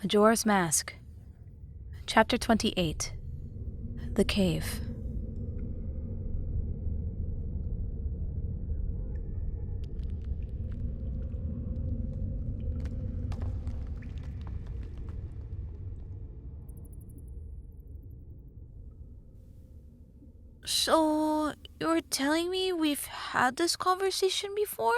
Majora's Mask. Chapter 28. The Cave. So, you're telling me we've had this conversation before?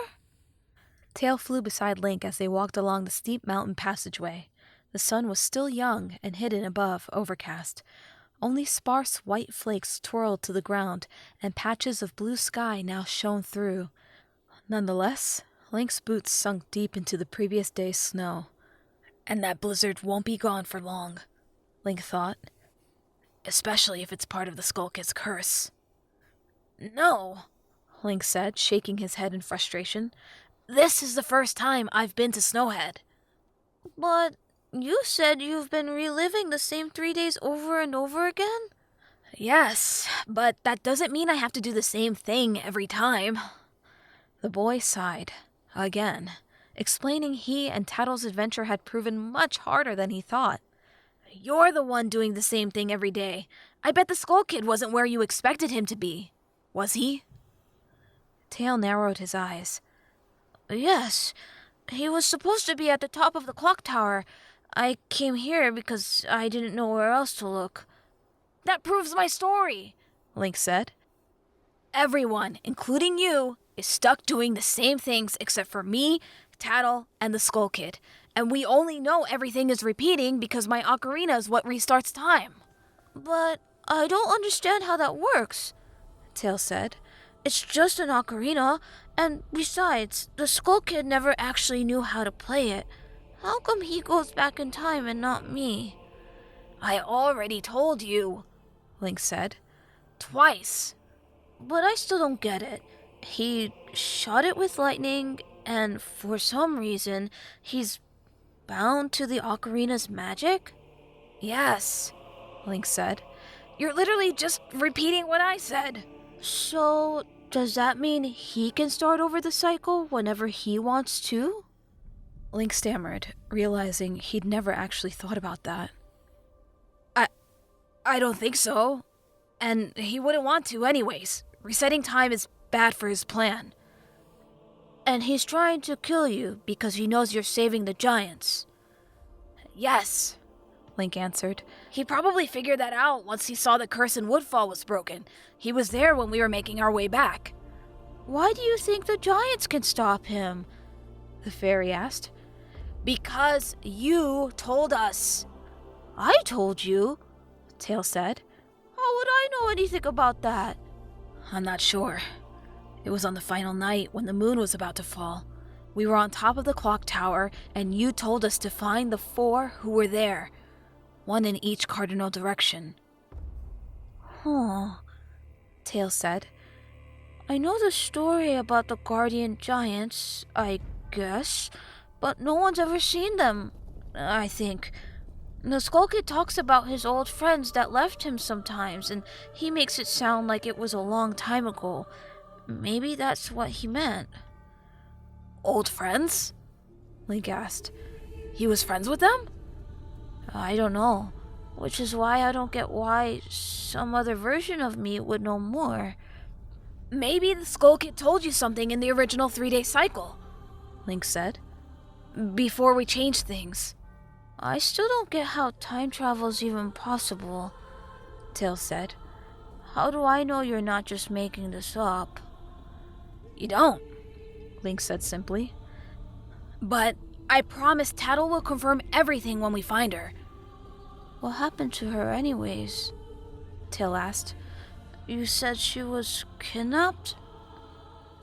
Tail flew beside Link as they walked along the steep mountain passageway. The sun was still young and hidden above, overcast. Only sparse white flakes twirled to the ground, and patches of blue sky now shone through. Nonetheless, Link's boots sunk deep into the previous day's snow. And that blizzard won't be gone for long, Link thought. Especially if it's part of the Skull Kid's curse. No, Link said, shaking his head in frustration. This is the first time I've been to Snowhead. But you said you've been reliving the same 3 days over and over again? Yes, but that doesn't mean I have to do the same thing every time. The boy sighed, again, explaining he and Tattle's adventure had proven much harder than he thought. You're the one doing the same thing every day. I bet the Skull Kid wasn't where you expected him to be. Was he? Tail narrowed his eyes. Yes, he was supposed to be at the top of the clock tower. I came here because I didn't know where else to look. That proves my story, Link said. Everyone, including you, is stuck doing the same things except for me, Tattle, and the Skull Kid. And we only know everything is repeating because my ocarina is what restarts time. But I don't understand how that works, Tail said. It's just an ocarina, and besides, the Skull Kid never actually knew how to play it. How come he goes back in time and not me? I already told you, Link said. Twice. But I still don't get it. He shot it with lightning, and for some reason, he's bound to the ocarina's magic? Yes, Link said. You're literally just repeating what I said. So, does that mean he can start over the cycle whenever he wants to? Link stammered, realizing he'd never actually thought about that. I don't think so. And he wouldn't want to anyways. Resetting time is bad for his plan. And he's trying to kill you because he knows you're saving the giants. Yes, Link answered. He probably figured that out once he saw the curse in Woodfall was broken. He was there when we were making our way back. Why do you think the giants can stop him? The fairy asked. Because you told us. I told you? Tail said. How would I know anything about that? I'm not sure. It was on the final night when the moon was about to fall. We were on top of the clock tower, and you told us to find the 4 who were there. 1 in each cardinal direction. Huh, Tail said. I know the story about the guardian giants, I guess, but no one's ever seen them, I think. The Skull Kid talks about his old friends that left him sometimes, and he makes it sound like it was a long time ago. Maybe that's what he meant. Old friends? Link asked. He was friends with them? I don't know, which is why I don't get why some other version of me would know more. Maybe the Skull Kid told you something in the original 3-day cycle, Link said. Before we changed things. I still don't get how time travel's even possible, Tail said. How do I know you're not just making this up? You don't, Link said simply. But I promise Tattle will confirm everything when we find her. What happened to her anyways? Tail asked. You said she was kidnapped?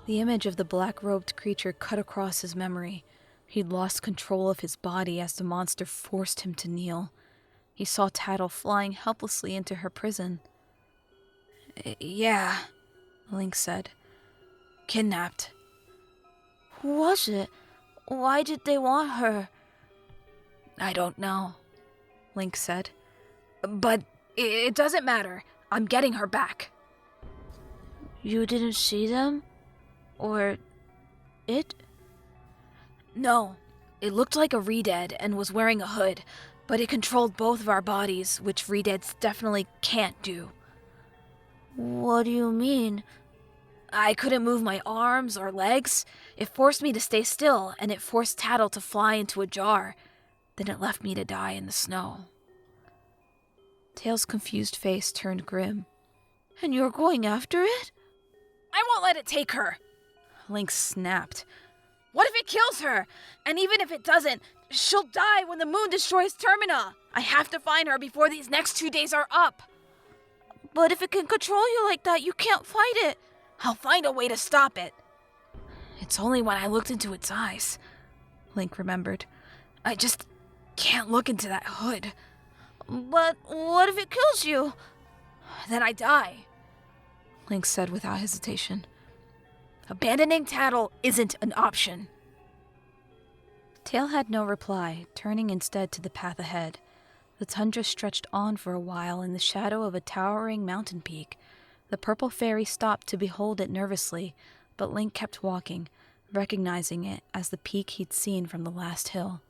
The image of the black-robed creature cut across his memory. He'd lost control of his body as the monster forced him to kneel. He saw Tattle flying helplessly into her prison. Yeah, Link said. Kidnapped. Who was it? Why did they want her? I don't know, Link said. But it doesn't matter. I'm getting her back. You didn't see them? Or it? No, It looked like a Redead and was wearing a hood, but it controlled both of our bodies, which Redeads definitely can't do. What do you mean? I couldn't move my arms or legs. It forced me to stay still, and it forced Tattle to fly into a jar. Then it left me to die in the snow. Tail's confused face turned grim. And you're going after it? I won't let it take her! Link snapped. What if it kills her? And even if it doesn't, she'll die when the moon destroys Termina! I have to find her before these next 2 days are up! But if it can control you like that, you can't fight it. I'll find a way to stop it. It's only when I looked into its eyes, Link remembered. I just can't look into that hood. But what if it kills you? Then I die, Link said without hesitation. Abandoning Tattle isn't an option. Tail had no reply, turning instead to the path ahead. The tundra stretched on for a while in the shadow of a towering mountain peak. The purple fairy stopped to behold it nervously, but Link kept walking, recognizing it as the peak he'd seen from the last hill.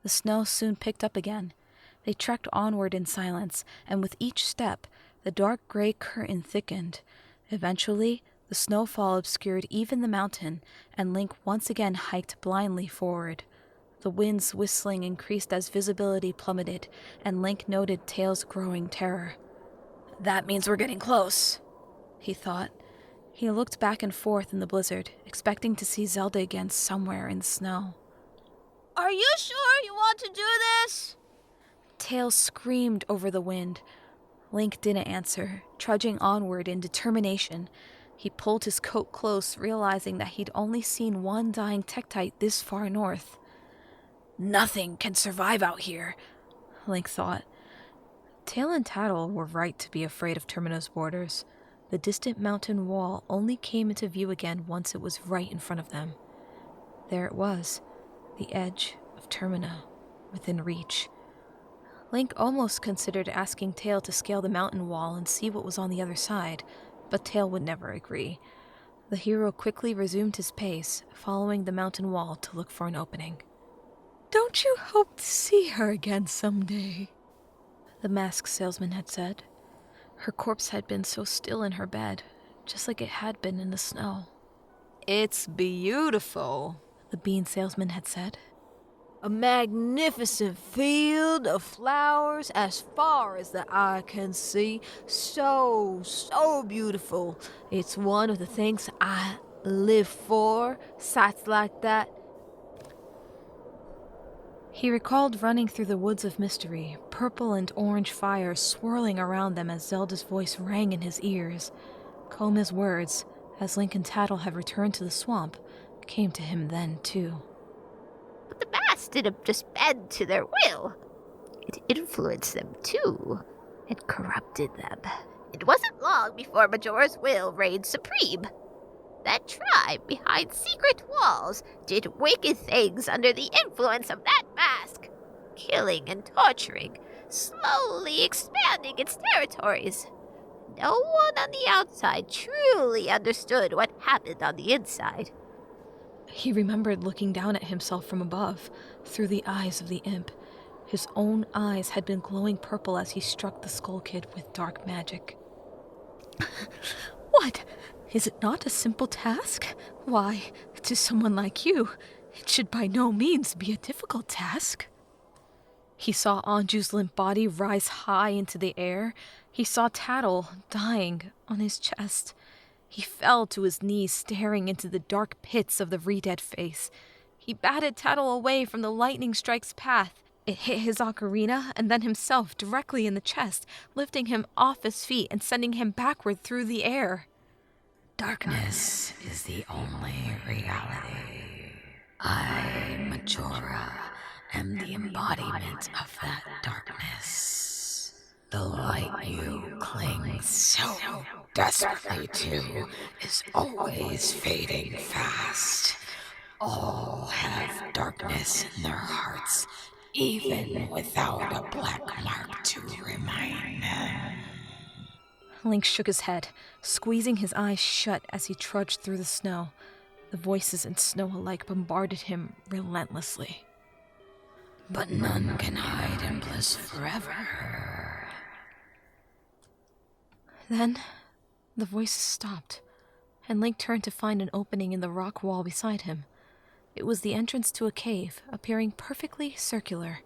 The snow soon picked up again. They trekked onward in silence, and with each step, the dark gray curtain thickened. Eventually, the snowfall obscured even the mountain, and Link once again hiked blindly forward. The winds whistling increased as visibility plummeted, and Link noted Tail's growing terror. That means we're getting close, he thought. He looked back and forth in the blizzard, expecting to see Zelda again somewhere in the snow. Are you sure you want to do this? Tail screamed over the wind. Link didn't answer, trudging onward in determination. He pulled his coat close, realizing that he'd only seen one dying Tektite this far north. Nothing can survive out here, Link thought. Tail and Tattle were right to be afraid of Termina's borders. The distant mountain wall only came into view again once it was right in front of them. There it was, the edge of Termina, within reach. Link almost considered asking Tail to scale the mountain wall and see what was on the other side, but Tail would never agree. The hero quickly resumed his pace, following the mountain wall to look for an opening. Don't you hope to see her again someday? The masked salesman had said. Her corpse had been so still in her bed, just like it had been in the snow. It's beautiful, the bean salesman had said. A magnificent field of flowers as far as the eye can see. So beautiful. It's one of the things I live for, sights like that. He recalled running through the woods of mystery, purple and orange fires swirling around them as Zelda's voice rang in his ears. Koma's words, as Link and Tattle had returned to the swamp, came to him then, too. But the mask didn't just bend to their will. It influenced them, too, and corrupted them. It wasn't long before Majora's will reigned supreme. That tribe behind secret walls did wicked things under the influence of that mask, killing and torturing, slowly expanding its territories. No one on the outside truly understood what happened on the inside. He remembered looking down at himself from above, through the eyes of the imp. His own eyes had been glowing purple as he struck the Skull Kid with dark magic. What? Is it not a simple task? Why, to someone like you, it should by no means be a difficult task. He saw Anju's limp body rise high into the air. He saw Tattle dying on his chest. He fell to his knees, staring into the dark pits of the Redead face. He batted Tattle away from the lightning strike's path. It hit his ocarina and then himself directly in the chest, lifting him off his feet and sending him backward through the air. Darkness is the only reality. I, Majora, am the embodiment of that darkness. The light you cling so desperately to is always fading fast. All have darkness in their hearts, even without a black mark to remind them. Link shook his head, squeezing his eyes shut as he trudged through the snow. The voices and snow alike bombarded him relentlessly. but none can hide in bliss forever. Then, the voices stopped, and Link turned to find an opening in the rock wall beside him. It was the entrance to a cave, appearing perfectly circular.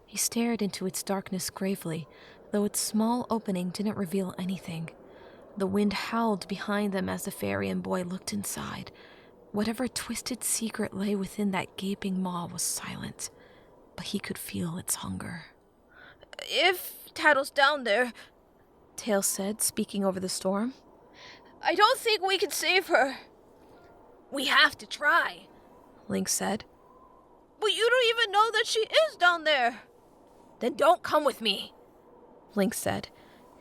He stared into its darkness gravely, though its small opening didn't reveal anything. The wind howled behind them as the fairy and boy looked inside. Whatever twisted secret lay within that gaping maw was silent, but he could feel its hunger. If Tattle's down there, Tails said, speaking over the storm, I don't think we can save her. We have to try, Link said. But you don't even know that she is down there. Then don't come with me, Link said.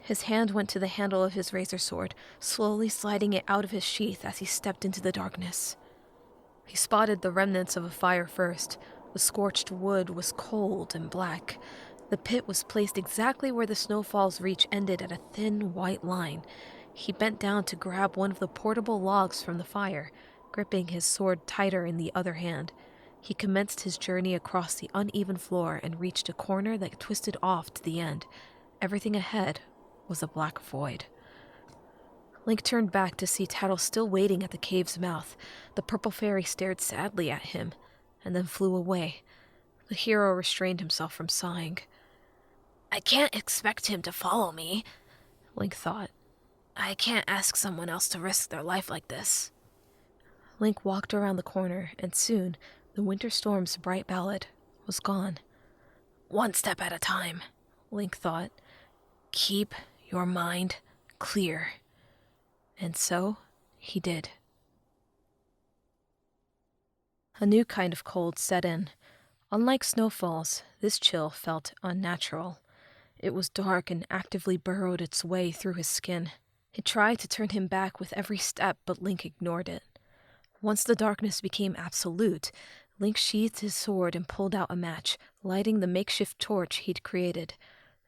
His hand went to the handle of his razor sword, slowly sliding it out of his sheath as he stepped into the darkness. He spotted the remnants of a fire first. The scorched wood was cold and black. The pit was placed exactly where the snowfall's reach ended at a thin, white line. He bent down to grab one of the portable logs from the fire, gripping his sword tighter in the other hand. He commenced his journey across the uneven floor and reached a corner that twisted off to the end. Everything ahead was a black void. Link turned back to see Tattle still waiting at the cave's mouth. The purple fairy stared sadly at him, and then flew away. The hero restrained himself from sighing. I can't expect him to follow me, Link thought. I can't ask someone else to risk their life like this. Link walked around the corner, and soon the winter storm's bright ballad was gone. One step at a time, Link thought. Keep your mind clear. And so he did. A new kind of cold set in. Unlike snowfalls, this chill felt unnatural. It was dark and actively burrowed its way through his skin. It tried to turn him back with every step, but Link ignored it. Once the darkness became absolute, Link sheathed his sword and pulled out a match, lighting the makeshift torch he'd created.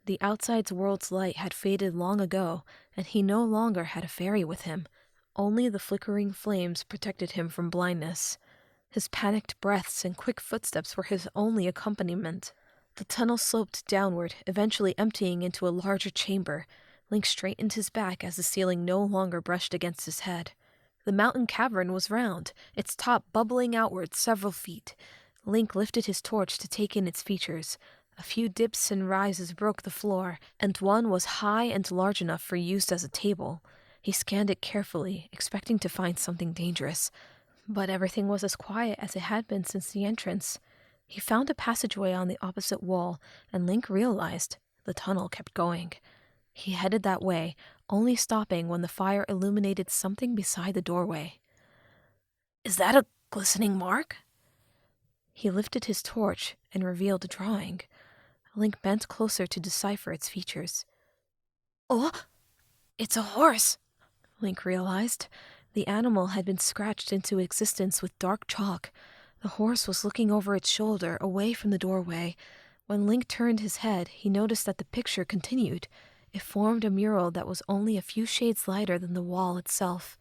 The outside world's light had faded long ago, and he no longer had a fairy with him. Only the flickering flames protected him from blindness. His panicked breaths and quick footsteps were his only accompaniment. The tunnel sloped downward, eventually emptying into a larger chamber. Link straightened his back as the ceiling no longer brushed against his head. The mountain cavern was round, its top bubbling outward several feet. Link lifted his torch to take in its features. A few dips and rises broke the floor, and one was high and large enough for use as a table. He scanned it carefully, expecting to find something dangerous. But everything was as quiet as it had been since the entrance. He found a passageway on the opposite wall, and Link realized the tunnel kept going. He headed that way, only stopping when the fire illuminated something beside the doorway. Is that a glistening mark? He lifted his torch and revealed a drawing. Link bent closer to decipher its features. Oh, it's a horse, Link realized. The animal had been scratched into existence with dark chalk. The horse was looking over its shoulder, away from the doorway. When Link turned his head, he noticed that the picture continued. It formed a mural that was only a few shades lighter than the wall itself.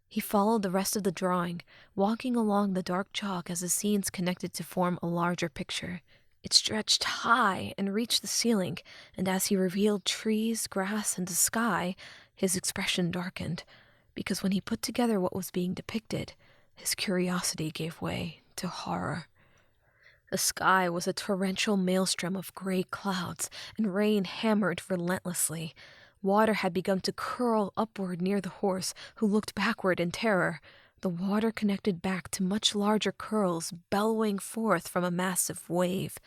He followed the rest of the drawing, walking along the dark chalk as the scenes connected to form a larger picture. It stretched high and reached the ceiling, and as he revealed trees, grass, and the sky, his expression darkened, because when he put together what was being depicted, his curiosity gave way to horror. The sky was a torrential maelstrom of gray clouds, and rain hammered relentlessly. Water had begun to curl upward near the horse, who looked backward in terror. The water connected back to much larger curls bellowing forth from a massive wave.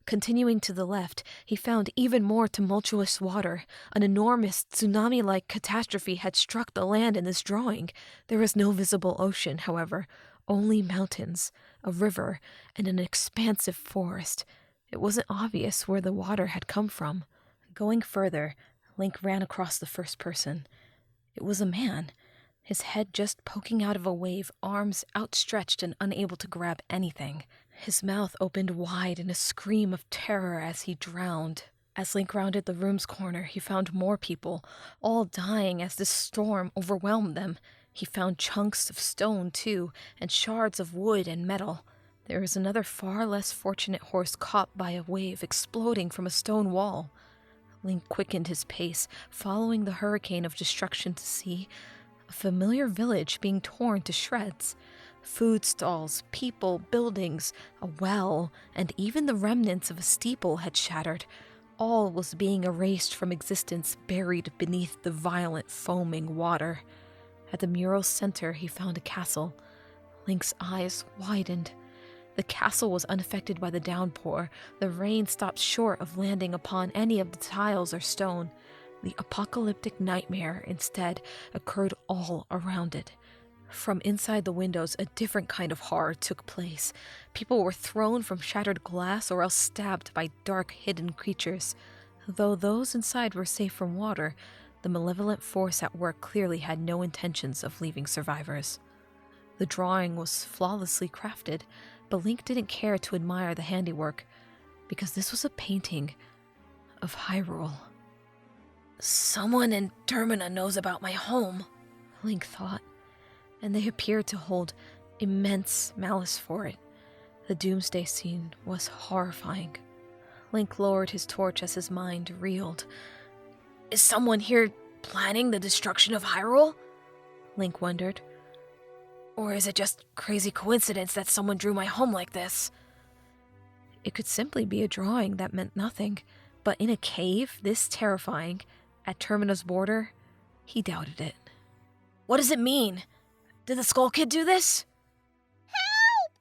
Continuing to the left, he found even more tumultuous water. An enormous tsunami-like catastrophe had struck the land in this drawing. There was no visible ocean, however, only mountains, a river, and an expansive forest. It wasn't obvious where the water had come from. Going further, Link ran across the first person. It was a man, his head just poking out of a wave, arms outstretched and unable to grab anything. His mouth opened wide in a scream of terror as he drowned. As Link rounded the room's corner, he found more people, all dying as the storm overwhelmed them. He found chunks of stone, too, and shards of wood and metal. There was another far less fortunate horse caught by a wave exploding from a stone wall. Link quickened his pace, following the hurricane of destruction to see a familiar village being torn to shreds. Food stalls, people, buildings, a well, and even the remnants of a steeple had shattered. All was being erased from existence, buried beneath the violent, foaming water. At the mural's center, he found a castle. Link's eyes widened. The castle was unaffected by the downpour. The rain stopped short of landing upon any of the tiles or stone. The apocalyptic nightmare, instead, occurred all around it. From inside the windows, a different kind of horror took place. People were thrown from shattered glass or else stabbed by dark, hidden creatures. Though those inside were safe from water, the malevolent force at work clearly had no intentions of leaving survivors. The drawing was flawlessly crafted, but Link didn't care to admire the handiwork, because this was a painting of Hyrule. Someone in Termina knows about my home, Link thought, and they appeared to hold immense malice for it. The doomsday scene was horrifying. Link lowered his torch as his mind reeled. Is someone here planning the destruction of Hyrule? Link wondered. Or is it just crazy coincidence that someone drew my home like this? It could simply be a drawing that meant nothing, but in a cave this terrifying, at Termina's border, he doubted it. What does it mean? Did the Skull Kid do this? Help!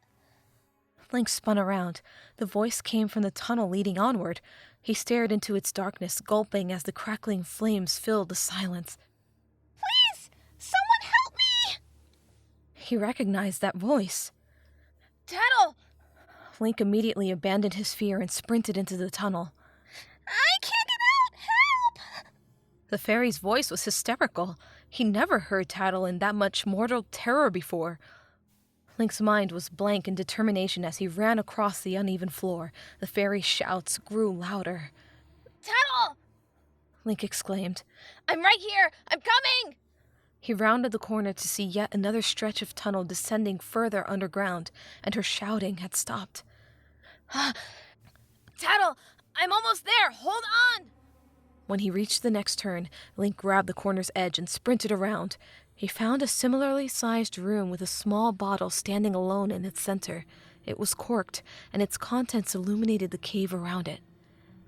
Link spun around. The voice came from the tunnel leading onward. He stared into its darkness, gulping as the crackling flames filled the silence. Please! Someone help me! He recognized that voice. Tattle! Link immediately abandoned his fear and sprinted into the tunnel. I can't get out! Help! The fairy's voice was hysterical. He never heard Tattle in that much mortal terror before. Link's mind was blank in determination as he ran across the uneven floor. The fairy's shouts grew louder. Tattle! Link exclaimed. I'm right here! I'm coming! He rounded the corner to see yet another stretch of tunnel descending further underground, and her shouting had stopped. Tattle! I'm almost there! Hold on! When he reached the next turn, Link grabbed the corner's edge and sprinted around. He found a similarly sized room with a small bottle standing alone in its center. It was corked, and its contents illuminated the cave around it.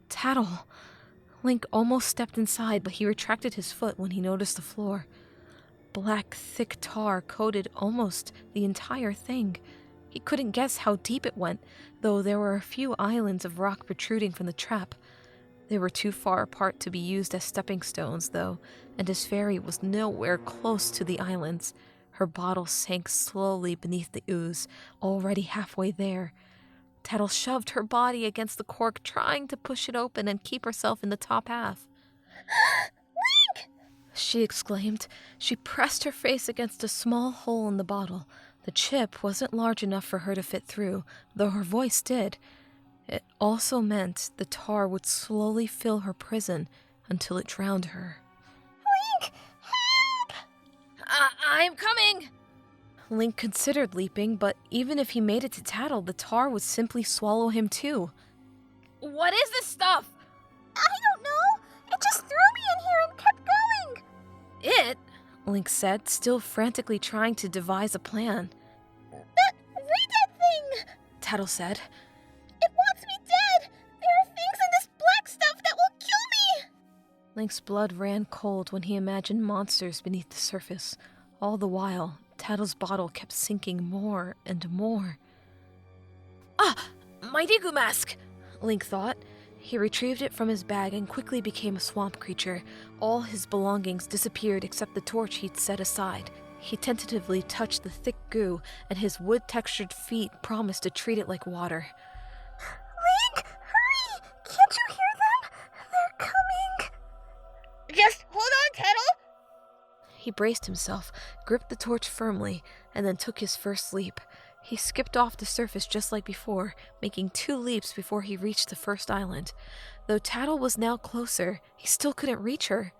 Tattle! Link almost stepped inside, but he retracted his foot when he noticed the floor. Black, thick tar coated almost the entire thing. He couldn't guess how deep it went, though there were a few islands of rock protruding from the trap. They were too far apart to be used as stepping stones, though, and his fairy was nowhere close to the islands. Her bottle sank slowly beneath the ooze, already halfway there. Tattle shoved her body against the cork, trying to push it open and keep herself in the top half. Link! She exclaimed. She pressed her face against a small hole in the bottle. The chip wasn't large enough for her to fit through, though her voice did. It also meant the tar would slowly fill her prison until it drowned her. Link! Help! I'm coming! Link considered leaping, but even if he made it to Tattle, the tar would simply swallow him too. What is this stuff? I don't know. It just threw me in here and kept going. It? Link said, still frantically trying to devise a plan. That re-dead thing! Tattle said. It wants me dead! There are things in this black stuff that will kill me! Link's blood ran cold when he imagined monsters beneath the surface. All the while, Tattle's bottle kept sinking more and more. My Digu mask! Link thought. He retrieved it from his bag and quickly became a swamp creature. All his belongings disappeared except the torch he'd set aside. He tentatively touched the thick goo, and his wood-textured feet promised to treat it like water. Link, hurry! Can't you hear them? They're coming. Just hold on, Tattle. He braced himself, gripped the torch firmly, and then took his first leap. He skipped off the surface just like before, making 2 leaps before he reached the first island. Though Tattle was now closer, he still couldn't reach her.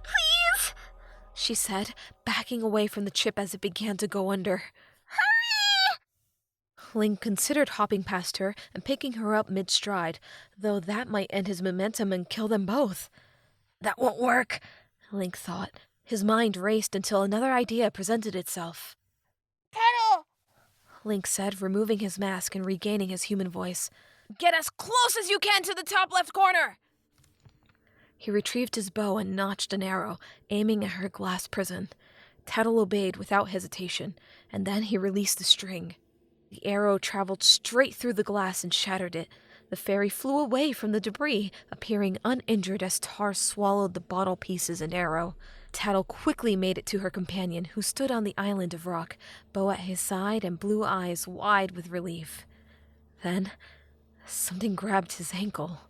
Please! She said, backing away from the chip as it began to go under. Hurry! Link considered hopping past her and picking her up mid-stride, though that might end his momentum and kill them both. That won't work, Link thought. His mind raced until another idea presented itself. Tattle! Link said, removing his mask and regaining his human voice. Get as close as you can to the top left corner! He retrieved his bow and notched an arrow, aiming at her glass prison. Tattle obeyed without hesitation, and then he released the string. The arrow traveled straight through the glass and shattered it. The fairy flew away from the debris, appearing uninjured as tar swallowed the bottle pieces and arrow. Tattle quickly made it to her companion, who stood on the island of rock, bow at his side and blue eyes wide with relief. Then, something grabbed his ankle.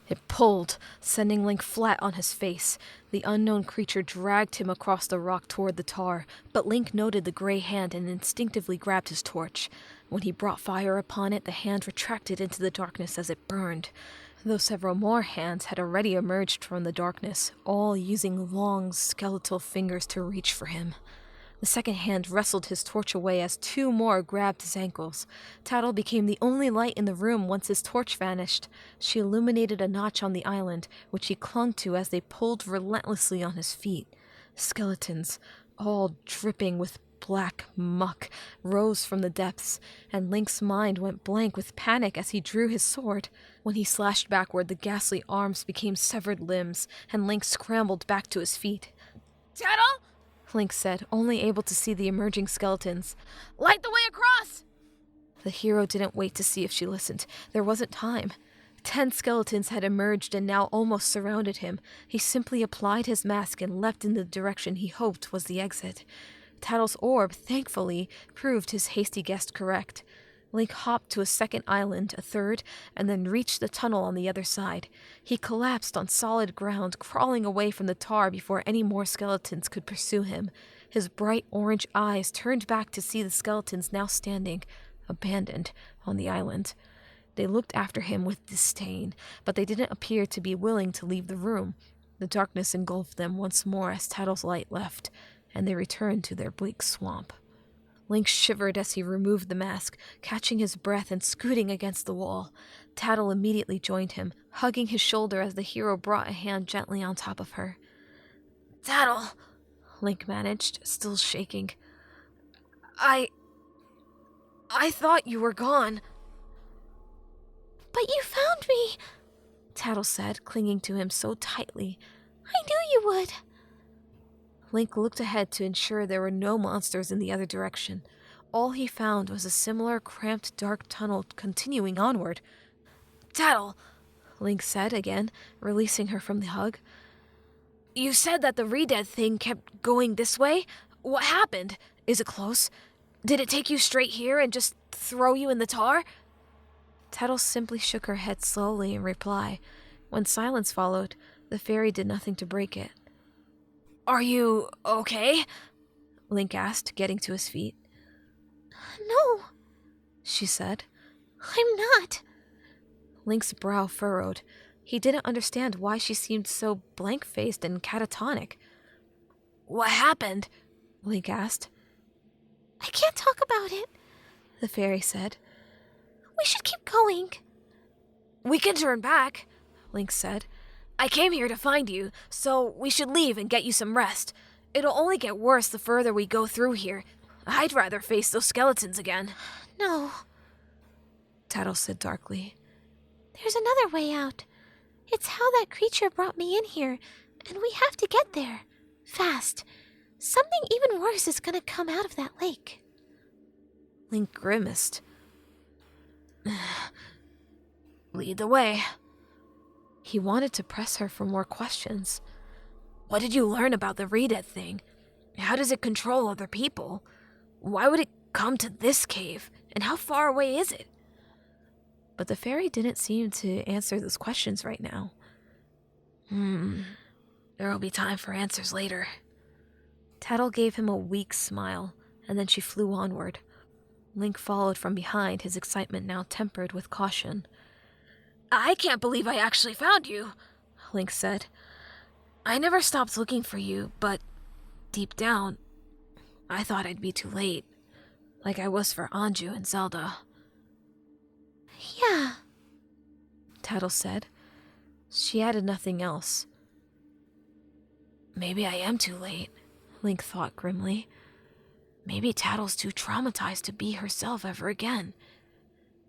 It pulled, sending Link flat on his face. The unknown creature dragged him across the rock toward the tar, but Link noted the gray hand and instinctively grabbed his torch. When he brought fire upon it, the hand retracted into the darkness as it burned, though several more hands had already emerged from the darkness, all using long, skeletal fingers to reach for him. The second hand wrestled his torch away as two more grabbed his ankles. Tattle became the only light in the room once his torch vanished. She illuminated a notch on the island, which he clung to as they pulled relentlessly on his feet. Skeletons, all dripping with black muck, rose from the depths, and Link's mind went blank with panic as he drew his sword. When he slashed backward, the ghastly arms became severed limbs, and Link scrambled back to his feet. Tattle? Link said, only able to see the emerging skeletons. Light the way across! The hero didn't wait to see if she listened. There wasn't time. 10 skeletons had emerged and now almost surrounded him. He simply applied his mask and leapt in the direction he hoped was the exit. Tattle's orb, thankfully, proved his hasty guess correct. Link hopped to a second island, a third, and then reached the tunnel on the other side. He collapsed on solid ground, crawling away from the tar before any more skeletons could pursue him. His bright orange eyes turned back to see the skeletons now standing, abandoned, on the island. They looked after him with disdain, but they didn't appear to be willing to leave the room. The darkness engulfed them once more as Tattle's light left, and they returned to their bleak swamp. Link shivered as he removed the mask, catching his breath and scooting against the wall. Tattle immediately joined him, hugging his shoulder as the hero brought a hand gently on top of her. Tattle, Link managed, still shaking. I thought you were gone. But you found me, Tattle said, clinging to him so tightly. I knew you would. Link looked ahead to ensure there were no monsters in the other direction. All he found was a similar cramped dark tunnel continuing onward. Tattle, Link said again, releasing her from the hug. You said that the re-dead thing kept going this way? What happened? Is it close? Did it take you straight here and just throw you in the tar? Tattle simply shook her head slowly in reply. When silence followed, the fairy did nothing to break it. Are you okay? Link asked, getting to his feet. No, she said. I'm not. Link's brow furrowed. He didn't understand why she seemed so blank-faced and catatonic. What happened? Link asked. I can't talk about it, the fairy said. We should keep going. We can turn back, Link said. I came here to find you, so we should leave and get you some rest. It'll only get worse the further we go through here. I'd rather face those skeletons again. No, Tattle said darkly. There's another way out. It's how that creature brought me in here, and we have to get there. Fast. Something even worse is gonna come out of that lake. Link grimaced. Lead the way. He wanted to press her for more questions. What did you learn about the re-dead thing? How does it control other people? Why would it come to this cave? And how far away is it? But the fairy didn't seem to answer those questions right now. There'll be time for answers later. Tattle gave him a weak smile, and then she flew onward. Link followed from behind, his excitement now tempered with caution. I can't believe I actually found you, Link said. I never stopped looking for you, but deep down, I thought I'd be too late. Like I was for Anju and Zelda. Yeah, Tattle said. She added nothing else. Maybe I am too late, Link thought grimly. Maybe Tattle's too traumatized to be herself ever again.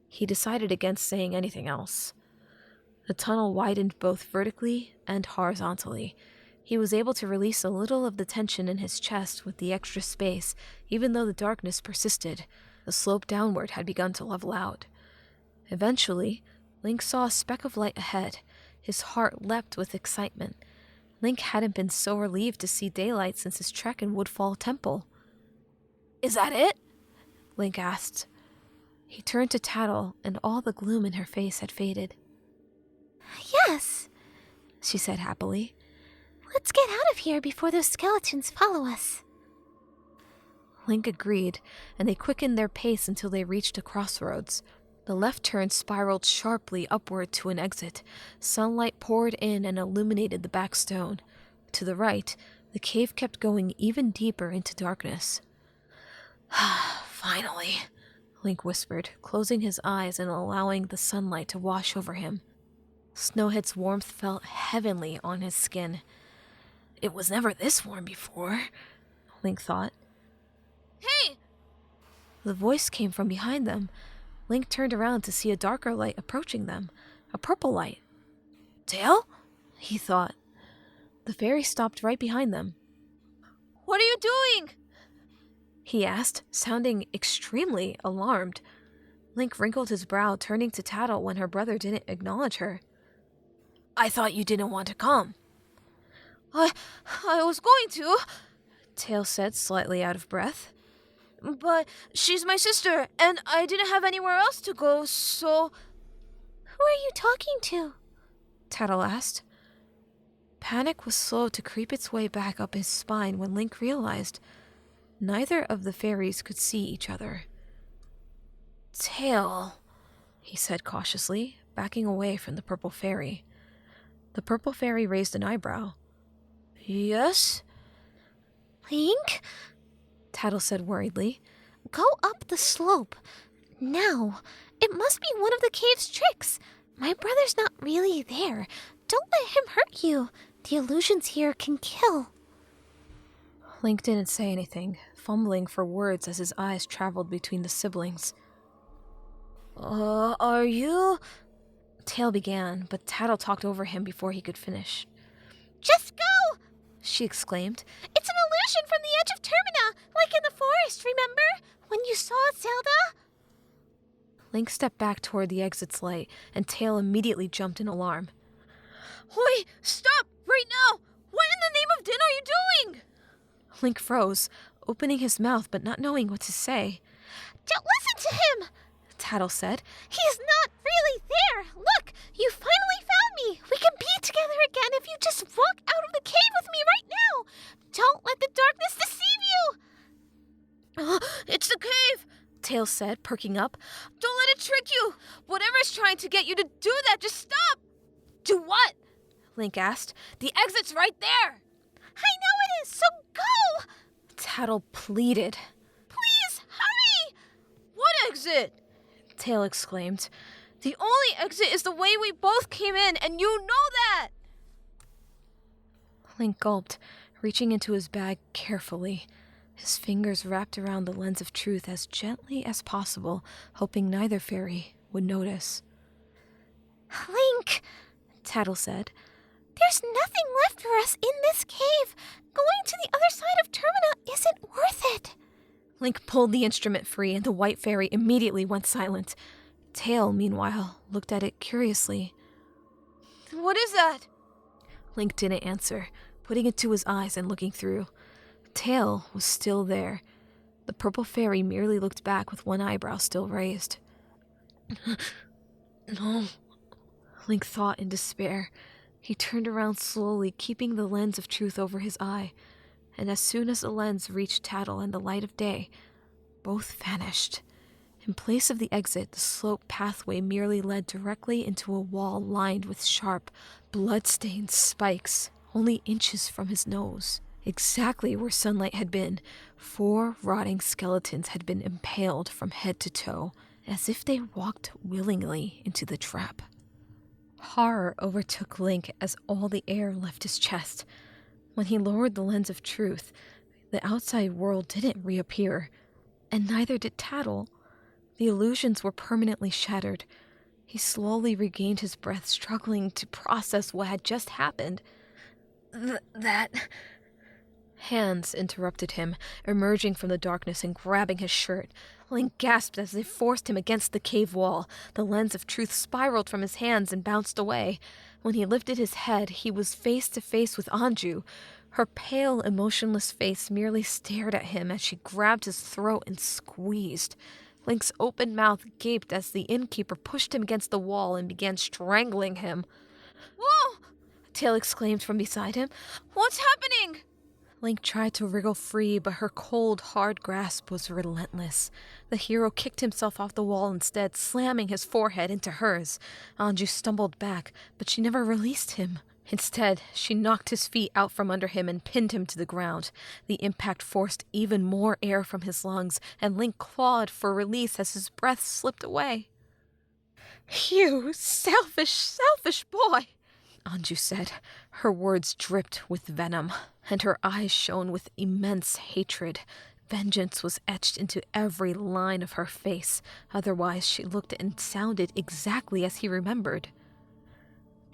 He decided against saying anything else. The tunnel widened both vertically and horizontally. He was able to release a little of the tension in his chest with the extra space, even though the darkness persisted. The slope downward had begun to level out. Eventually, Link saw a speck of light ahead. His heart leapt with excitement. Link hadn't been so relieved to see daylight since his trek in Woodfall Temple. is that it? Link asked. He turned to Tattle, and all the gloom in her face had faded. Yes. She said happily. Let's get out of here before those skeletons follow us. Link agreed, and they quickened their pace until they reached a crossroads. The left turn spiraled sharply upward to an exit. Sunlight poured in and illuminated the back stone. To the right, the cave kept going even deeper into darkness. Finally, Link whispered, closing his eyes and allowing the sunlight to wash over him. Snowhead's warmth felt heavenly on his skin. It was never this warm before, Link thought. Hey! The voice came from behind them. Link turned around to see a darker light approaching them, a purple light. Tail? He thought. The fairy stopped right behind them. What are you doing? He asked, sounding extremely alarmed. Link wrinkled his brow, turning to Tattle when her brother didn't acknowledge her. I thought you didn't want to come. I was going to, Tail said, slightly out of breath. but she's my sister, and I didn't have anywhere else to go, so... Who are you talking to? Tattle asked. Panic was slow to creep its way back up his spine when Link realized neither of the fairies could see each other. Tail, he said cautiously, backing away from the purple fairy. The purple fairy raised an eyebrow. Yes? Link? Tattle said worriedly. Go up the slope. Now. It must be one of the cave's tricks. My brother's not really there. Don't let him hurt you. The illusions here can kill. Link didn't say anything, fumbling for words as his eyes traveled between the siblings. Are you... Tail began, but Tattle talked over him before he could finish. Just go! She exclaimed. It's an illusion from the edge of Termina, like in the forest, remember? When you saw Zelda? Link stepped back toward the exit's light, and Tail immediately jumped in alarm. Wait, stop! Right now! What in the name of Din are you doing? Link froze, opening his mouth but not knowing what to say. Don't listen to him! Tattle said. He's not really there! Look! You finally found me! We can be together again if you just walk out of the cave with me right now! Don't let the darkness deceive you! It's the cave! Tail said, perking up. Don't let it trick you! Whatever's trying to get you to do that, just stop! Do what? Link asked. The exit's right there! I know it is, so go! Tattle pleaded. Please, hurry! What exit? Tail exclaimed. The only exit is the way we both came in, and you know that! Link gulped, reaching into his bag carefully. His fingers wrapped around the lens of truth as gently as possible, hoping neither fairy would notice. Link, Tattle said. There's nothing left for us in this cave. Going to the other side of Termina isn't worth it. Link pulled the instrument free, and the white fairy immediately went silent. Tail, meanwhile, looked at it curiously. What is that? Link didn't answer, putting it to his eyes and looking through. Tail was still there. The purple fairy merely looked back with one eyebrow still raised. No, Link thought in despair. He turned around slowly, keeping the lens of truth over his eye, and as soon as the lens reached Tattle and the light of day, both vanished. In place of the exit, the slope pathway merely led directly into a wall lined with sharp, blood-stained spikes, only inches from his nose. exactly where sunlight had been. 4 rotting skeletons had been impaled from head to toe, as if they walked willingly into the trap. Horror overtook Link as all the air left his chest. When he lowered the lens of truth, the outside world didn't reappear, and neither did Tattle. The illusions were permanently shattered. He slowly regained his breath, struggling to process what had just happened. That... Hands interrupted him, emerging from the darkness and grabbing his shirt. Link gasped as they forced him against the cave wall. The lens of truth spiraled from his hands and bounced away. When he lifted his head, he was face to face with Anju. Her pale, emotionless face merely stared at him as she grabbed his throat and squeezed. Link's open mouth gaped as the innkeeper pushed him against the wall and began strangling him. Whoa! Tail exclaimed from beside him. What's happening? Link tried to wriggle free, but her cold, hard grasp was relentless. The hero kicked himself off the wall instead, slamming his forehead into hers. Anju stumbled back, but she never released him. Instead, she knocked his feet out from under him and pinned him to the ground. The impact forced even more air from his lungs, and Link clawed for release as his breath slipped away. "You selfish boy," Anju said. Her words dripped with venom, and her eyes shone with immense hatred. Vengeance was etched into every line of her face. Otherwise, she looked and sounded exactly as he remembered.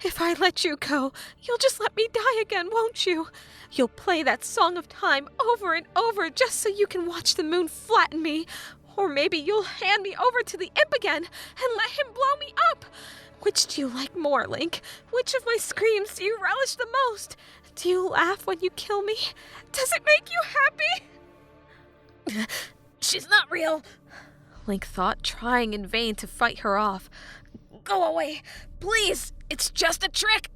"If I let you go, you'll just let me die again, won't you? You'll play that Song of Time over and over just so you can watch the moon flatten me. Or maybe you'll hand me over to the imp again and let him blow me up. Which do you like more, Link? Which of my screams do you relish the most? Do you laugh when you kill me? Does it make you happy?" She's not real, Link thought, trying in vain to fight her off. Go away, please. It's just a trick.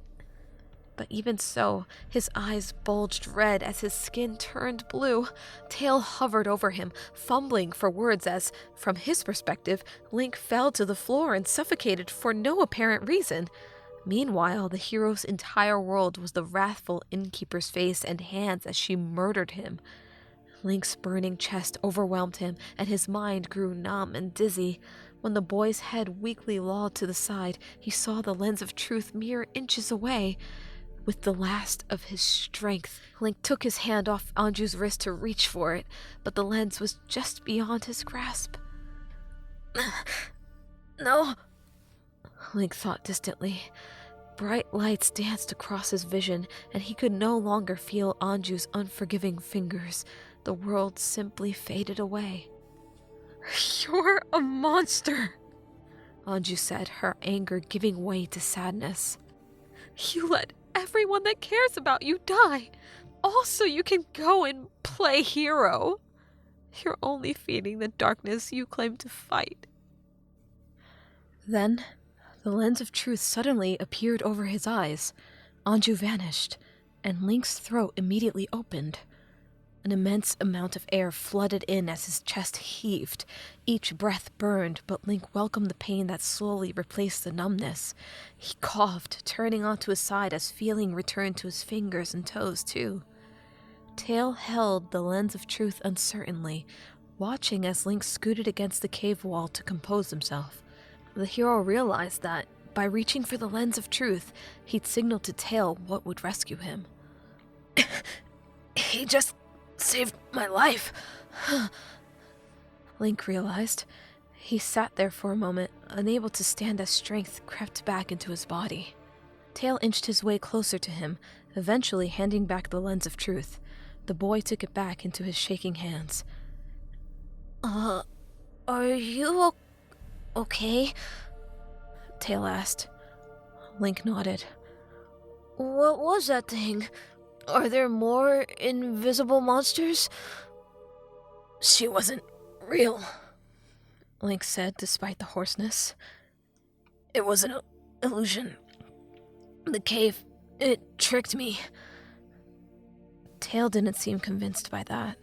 But even so, his eyes bulged red as his skin turned blue. Tail hovered over him, fumbling for words as, from his perspective, Link fell to the floor and suffocated for no apparent reason. Meanwhile, the hero's entire world was the wrathful innkeeper's face and hands as she murdered him. Link's burning chest overwhelmed him, and his mind grew numb and dizzy. When the boy's head weakly lolled to the side, he saw the lens of truth mere inches away. With the last of his strength, Link took his hand off Anju's wrist to reach for it, but the lens was just beyond his grasp. No, Link thought distantly. Bright lights danced across his vision, and he could no longer feel Anju's unforgiving fingers. The world simply faded away. "You're a monster," Anju said, her anger giving way to sadness. "You let everyone that cares about you die, all so you can go and play hero. You're only feeding the darkness you claim to fight." Then, the lens of truth suddenly appeared over his eyes. Anju vanished, and Link's throat immediately opened. An immense amount of air flooded in as his chest heaved. Each breath burned, but Link welcomed the pain that slowly replaced the numbness. He coughed, turning onto his side as feeling returned to his fingers and toes, too. Tail held the lens of truth uncertainly, watching as Link scooted against the cave wall to compose himself. The hero realized that, by reaching for the lens of truth, he'd signaled to Tail what would rescue him. He just saved my life. Link realized. He sat there for a moment, unable to stand as strength crept back into his body. Tail inched his way closer to him, eventually handing back the lens of truth. The boy took it back into his shaking hands. Are you okay? Tail asked. Link nodded. What was that thing? Are there more invisible monsters? She wasn't real, Link said despite the hoarseness. It was an illusion. The cave, it tricked me. Tail didn't seem convinced by that.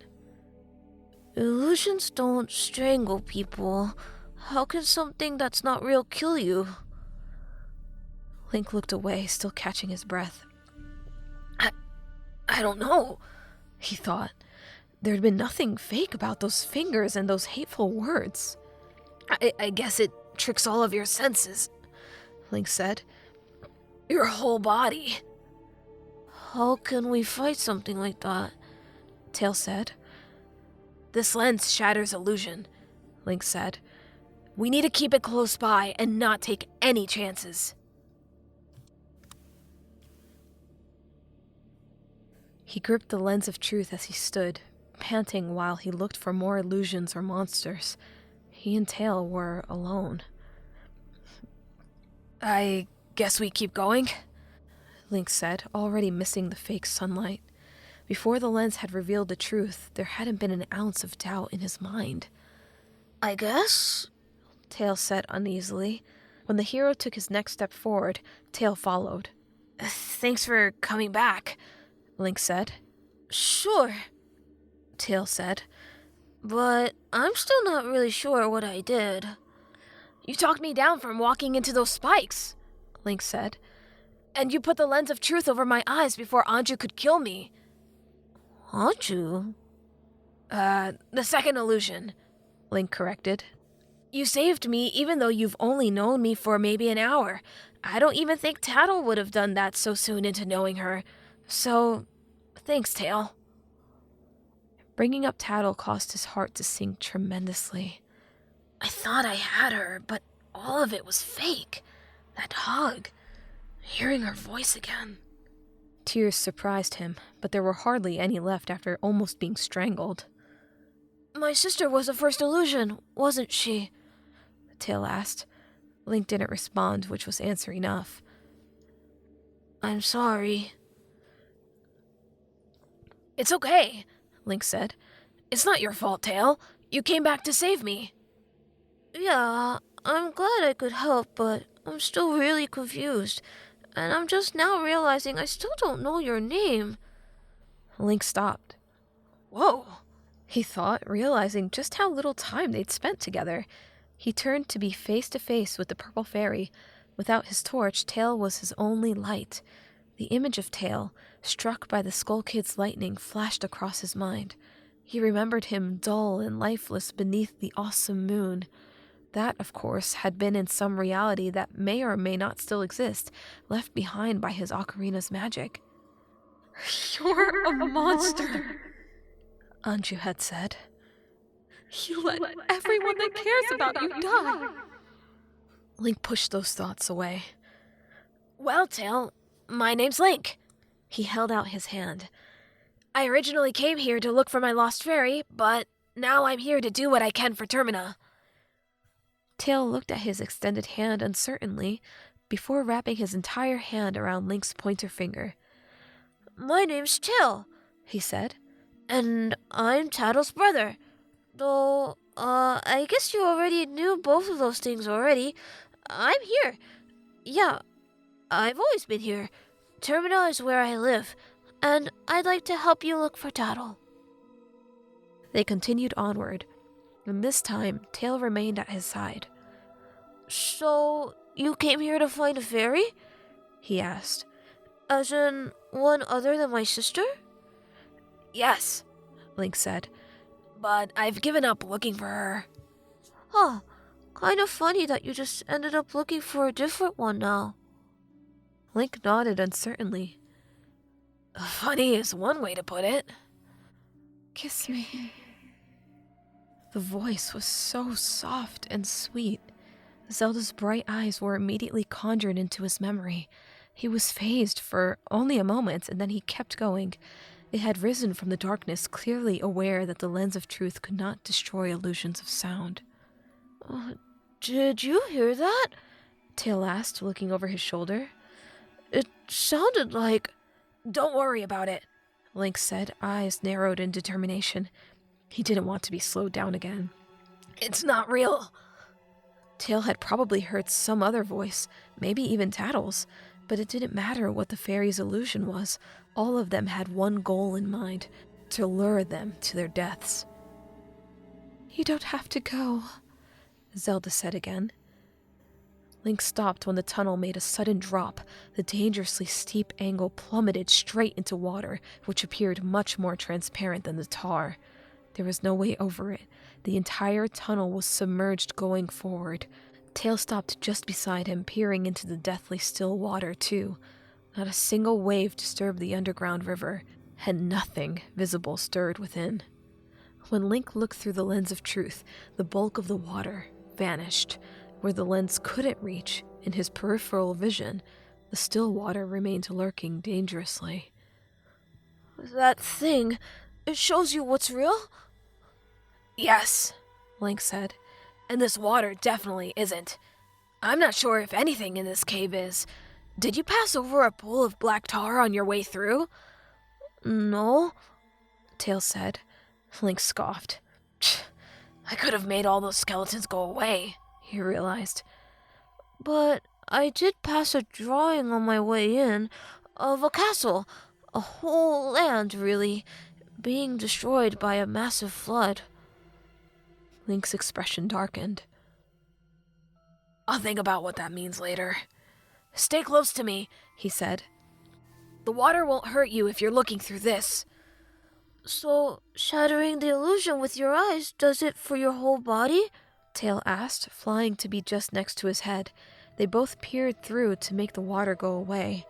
Illusions don't strangle people. How can something that's not real kill you? Link looked away, still catching his breath. I don't know. he thought. There'd been nothing fake about those fingers and those hateful words. I guess it tricks all of your senses, Link said. Your whole body. How can we fight something like that? Tail said. This lens shatters illusion, Link said. We need to keep it close by and not take any chances. He gripped the lens of truth as he stood, panting while he looked for more illusions or monsters. He and Tail were alone. I guess we keep going? Link said, already missing the fake sunlight. Before the lens had revealed the truth, there hadn't been an ounce of doubt in his mind. I guess, Tail said uneasily. When the hero took his next step forward, Tail followed. Thanks for coming back, Link said. Sure, Tail said. But I'm still not really sure what I did. You talked me down from walking into those spikes, Link said. And you put the lens of truth over my eyes before Anju could kill me. Anju? The second illusion, Link corrected. You saved me even though you've only known me for maybe an hour. I don't even think Tattle would have done that so soon into knowing her. So, thanks, Tail. Bringing up Tattle caused his heart to sink tremendously. I thought I had her, but all of it was fake. That hug. Hearing her voice again. Tears surprised him, but there were hardly any left after almost being strangled. My sister was the first illusion, wasn't she? Tail asked. Link didn't respond, which was answer enough. I'm sorry. It's okay, Link said. It's not your fault, Tail. You came back to save me. Yeah, I'm glad I could help, but I'm still really confused. And I'm just now realizing I still don't know your name. Link stopped. Whoa, he thought, realizing just how little time they'd spent together. He turned to be face to face with the purple fairy. Without his torch, Tail was his only light. The image of Tail, struck by the Skull Kid's lightning, flashed across his mind. He remembered him dull and lifeless beneath the awesome moon. That, of course, had been in some reality that may or may not still exist, left behind by his ocarina's magic. You're a monster, Anju had said. You let everyone that cares about you die. Link pushed those thoughts away. Well, Tail, my name's Link. He held out his hand. I originally came here to look for my lost fairy, but now I'm here to do what I can for Termina. Tail looked at his extended hand uncertainly before wrapping his entire hand around Link's pointer finger. My name's Tail, he said, and I'm Tattle's brother. Though, I guess you already knew both of those things already. I'm here. Yeah, I've always been here. Termina is where I live, and I'd like to help you look for Tattle. They continued onward, and this time Tail remained at his side. So, you came here to find a fairy? He asked. As in, one other than my sister? Yes, Link said. But I've given up looking for her. Huh, kind of funny that you just ended up looking for a different one now. Link nodded uncertainly. Funny is one way to put it. Kiss me. The voice was so soft and sweet. Zelda's bright eyes were immediately conjured into his memory. He was phased for only a moment, and then he kept going. It had risen from the darkness, clearly aware that the lens of truth could not destroy illusions of sound. Did you hear that? Tail asked, looking over his shoulder. It sounded like... Don't worry about it, Link said, eyes narrowed in determination. He didn't want to be slowed down again. It's not real. Tail had probably heard some other voice, maybe even Tattle's, but it didn't matter what the fairy's illusion was. All of them had one goal in mind, to lure them to their deaths. You don't have to go, Zelda said again. Link stopped when the tunnel made a sudden drop. The dangerously steep angle plummeted straight into water, which appeared much more transparent than the tar. There was no way over it. The entire tunnel was submerged going forward. Tail stopped just beside him, peering into the deathly still water, too. Not a single wave disturbed the underground river, and nothing visible stirred within. When Link looked through the lens of truth, the bulk of the water vanished. Where the lens couldn't reach, in his peripheral vision, the still water remained lurking dangerously. That thing, it shows you what's real? Yes, Link said. And this water definitely isn't. I'm not sure if anything in this cave is. Did you pass over a pool of black tar on your way through? No, Tail said. Link scoffed. I could have made all those skeletons go away, he realized. But I did pass a drawing on my way in of a castle, a whole land, really, being destroyed by a massive flood. Link's expression darkened. I'll think about what that means later. Stay close to me, he said. The water won't hurt you if you're looking through this. So, shattering the illusion with your eyes does it for your whole body? Tail asked, flying to be just next to his head. They both peered through to make the water go away.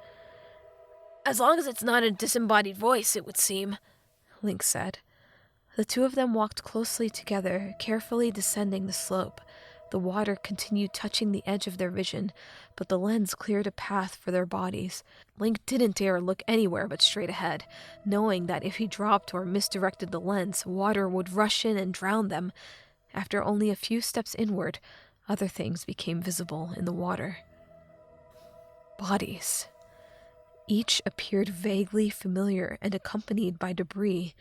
As long as it's not a disembodied voice, it would seem, Link said. The two of them walked closely together, carefully descending the slope. The water continued touching the edge of their vision, but the lens cleared a path for their bodies. Link didn't dare look anywhere but straight ahead, knowing that if he dropped or misdirected the lens, water would rush in and drown them. After only a few steps inward, other things became visible in the water. Bodies. Each appeared vaguely familiar and accompanied by debris,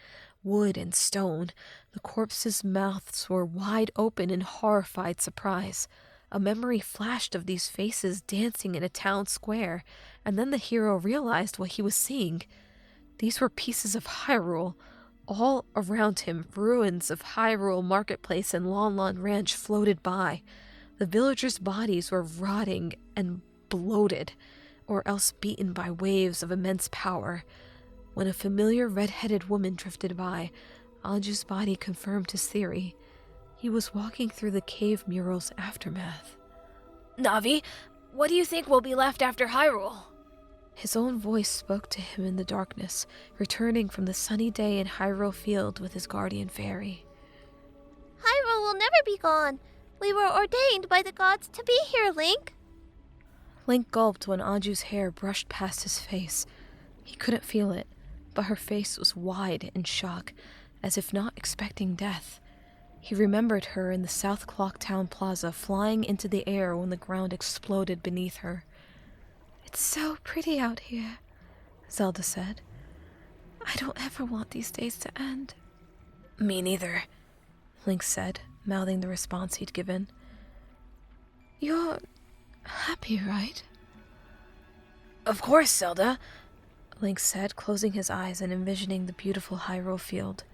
wood and stone. The corpses' mouths were wide open in horrified surprise. A memory flashed of these faces dancing in a town square, and then the hero realized what he was seeing. These were pieces of Hyrule. All around him, ruins of Hyrule Marketplace and Lon Lon Ranch floated by. The villagers' bodies were rotting and bloated, or else beaten by waves of immense power. When a familiar red-headed woman drifted by, Anju's body confirmed his theory. He was walking through the cave mural's aftermath. Navi, what do you think will be left after Hyrule? His own voice spoke to him in the darkness, returning from the sunny day in Hyrule Field with his guardian fairy. Hyrule will never be gone. We were ordained by the gods to be here, Link. Link gulped when Anju's hair brushed past his face. He couldn't feel it, but her face was wide in shock, as if not expecting death. He remembered her in the South Clock Town Plaza, flying into the air when the ground exploded beneath her. It's so pretty out here, Zelda said. I don't ever want these days to end. Me neither, Link said, mouthing the response he'd given. You're happy, right? Of course, Zelda, Link said, closing his eyes and envisioning the beautiful Hyrule Field.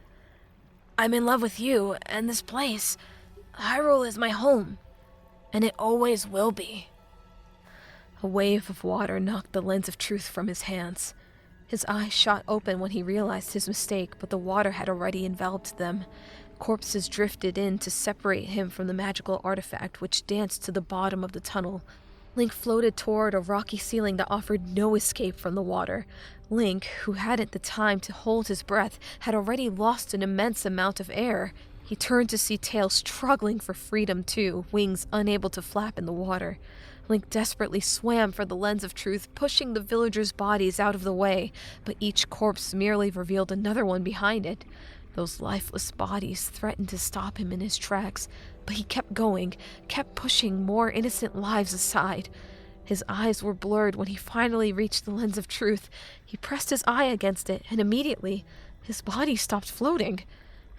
I'm in love with you and this place. Hyrule is my home, and it always will be. A wave of water knocked the lens of truth from his hands. His eyes shot open when he realized his mistake, but the water had already enveloped them. Corpses drifted in to separate him from the magical artifact which danced to the bottom of the tunnel. Link floated toward a rocky ceiling that offered no escape from the water. Link, who hadn't the time to hold his breath, had already lost an immense amount of air. He turned to see Tail struggling for freedom too, wings unable to flap in the water. Link desperately swam for the lens of truth, pushing the villagers' bodies out of the way, but each corpse merely revealed another one behind it. Those lifeless bodies threatened to stop him in his tracks, but he kept going, kept pushing more innocent lives aside. His eyes were blurred when he finally reached the lens of truth. He pressed his eye against it, and immediately, his body stopped floating.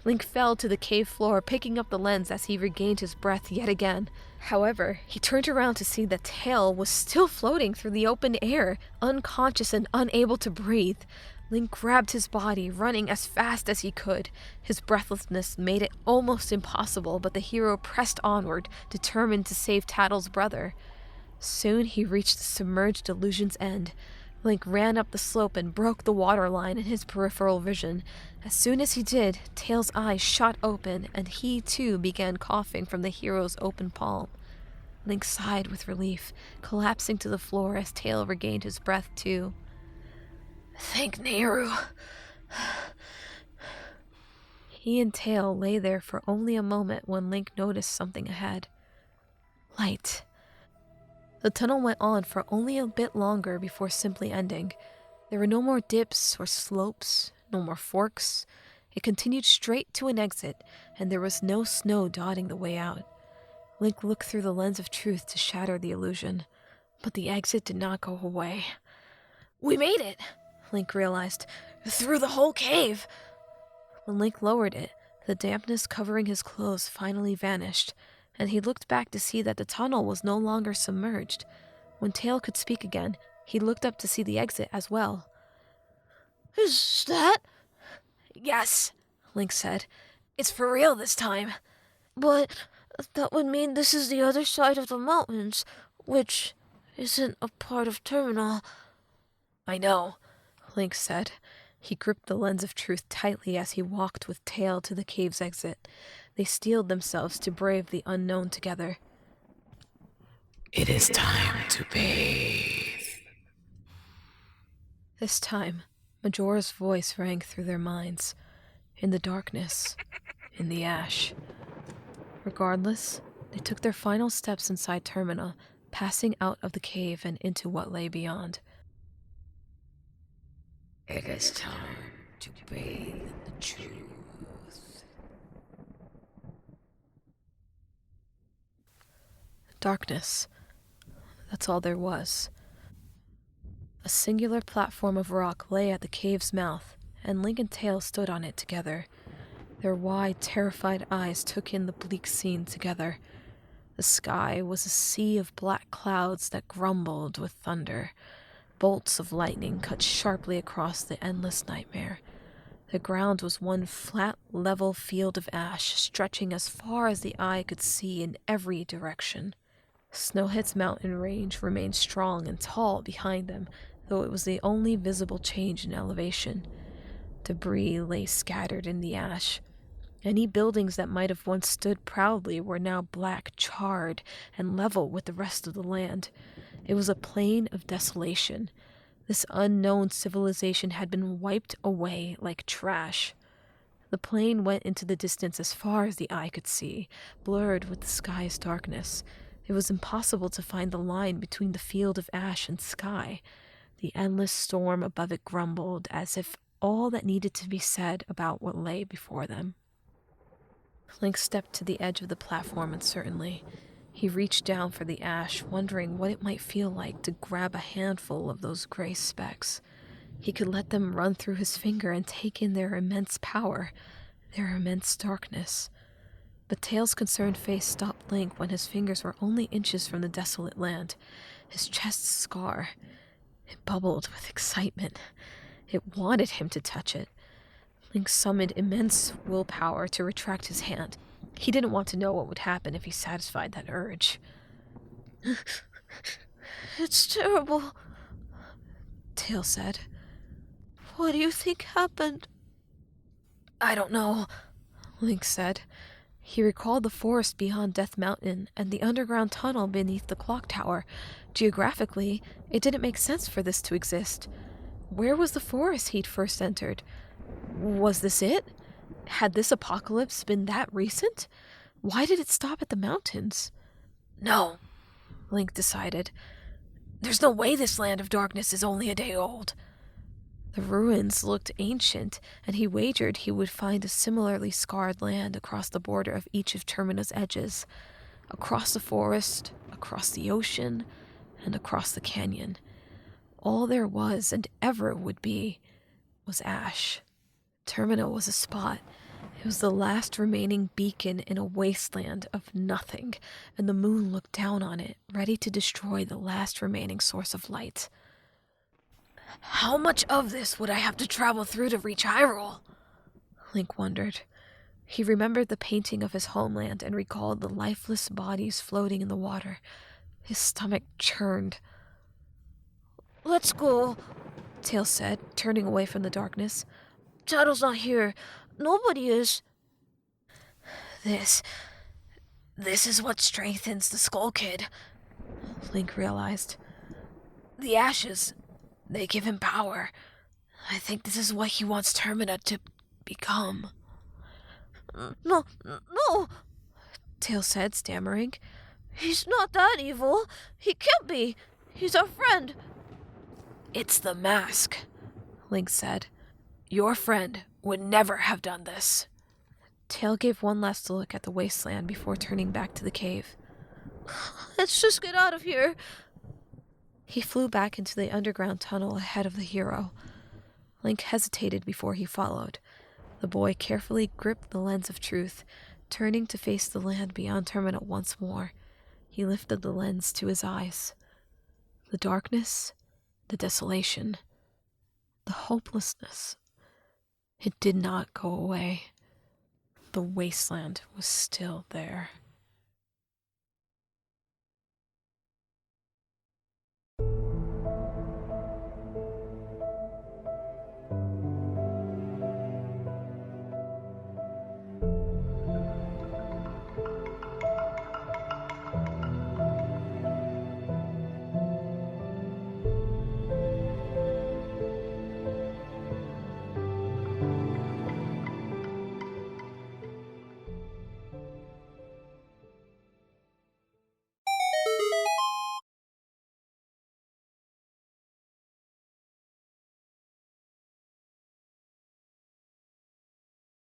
Link fell to the cave floor, picking up the lens as he regained his breath yet again. However, he turned around to see that Tail was still floating through the open air, unconscious and unable to breathe. Link grabbed his body, running as fast as he could. His breathlessness made it almost impossible, but the hero pressed onward, determined to save Tattle's brother. Soon he reached the submerged illusion's end. Link ran up the slope and broke the water line in his peripheral vision. As soon as he did, Tail's eyes shot open, and he too began coughing from the hero's open palm. Link sighed with relief, collapsing to the floor as Tail regained his breath too. Thank Nehru. He and Tail lay there for only a moment when Link noticed something ahead. Light. The tunnel went on for only a bit longer before simply ending. There were no more dips or slopes, no more forks. It continued straight to an exit, and there was no snow dotting the way out. Link looked through the lens of truth to shatter the illusion, but the exit did not go away. We made it, Link realized. through the whole cave. When Link lowered it, the dampness covering his clothes finally vanished, and he looked back to see that the tunnel was no longer submerged. When Tail could speak again, he looked up to see the exit as well. Is that? Yes, Link said. It's for real this time. But that would mean this is the other side of the mountains, which isn't a part of Terminal. I know, Link said. He gripped the lens of truth tightly as he walked with Tail to the cave's exit. They steeled themselves to brave the unknown together. It is time to bathe. This time, Majora's voice rang through their minds. In the darkness, in the ash. Regardless, they took their final steps inside Termina, passing out of the cave and into what lay beyond. It is time to bathe in the truth. Darkness. That's all there was. A singular platform of rock lay at the cave's mouth, and Link and Tail stood on it together. Their wide, terrified eyes took in the bleak scene together. The sky was a sea of black clouds that grumbled with thunder. Bolts of lightning cut sharply across the endless nightmare. The ground was one flat, level field of ash, stretching as far as the eye could see in every direction. Snowhead's mountain range remained strong and tall behind them, though it was the only visible change in elevation. Debris lay scattered in the ash. Any buildings that might have once stood proudly were now black, charred, and level with the rest of the land. It was a plain of desolation. This unknown civilization had been wiped away like trash. The plain went into the distance as far as the eye could see, blurred with the sky's darkness. It was impossible to find the line between the field of ash and sky. The endless storm above it grumbled, as if all that needed to be said about what lay before them. Link stepped to the edge of the platform uncertainly. He reached down for the ash, wondering what it might feel like to grab a handful of those gray specks. He could let them run through his finger and take in their immense power, their immense darkness. But Tail's concerned face stopped Link when his fingers were only inches from the desolate land. His chest scar. It bubbled with excitement. It wanted him to touch it. Link summoned immense willpower to retract his hand. He didn't want to know what would happen if he satisfied that urge. It's terrible, Tail said. What do you think happened? I don't know, Link said. He recalled the forest beyond Death Mountain and the underground tunnel beneath the clock tower. Geographically, it didn't make sense for this to exist. Where was the forest he'd first entered? Was this it? Had this apocalypse been that recent? Why did it stop at the mountains? No, Link decided. There's no way this land of darkness is only a day old. The ruins looked ancient, and he wagered he would find a similarly scarred land across the border of each of Termina's edges. Across the forest, across the ocean, and across the canyon. All there was, and ever would be, was ash. Termina was a spot. It was the last remaining beacon in a wasteland of nothing, and the moon looked down on it, ready to destroy the last remaining source of light. How much of this would I have to travel through to reach Hyrule? Link wondered. He remembered the painting of his homeland and recalled the lifeless bodies floating in the water. His stomach churned. Let's go. Tails said, turning away from the darkness. Tattle's not here. Nobody is. This is what strengthens the Skull Kid, Link realized. The ashes, they give him power. I think this is what he wants Termina to become. No. Tails said, stammering. He's not that evil. He can't be. He's our friend. It's the mask, Link said. Your friend would never have done this. Tail gave one last look at the wasteland before turning back to the cave. Let's just get out of here. He flew back into the underground tunnel ahead of the hero. Link hesitated before he followed. The boy carefully gripped the lens of truth, turning to face the land beyond Termina once more. He lifted the lens to his eyes. The darkness, the desolation, the hopelessness. It did not go away. The wasteland was still there.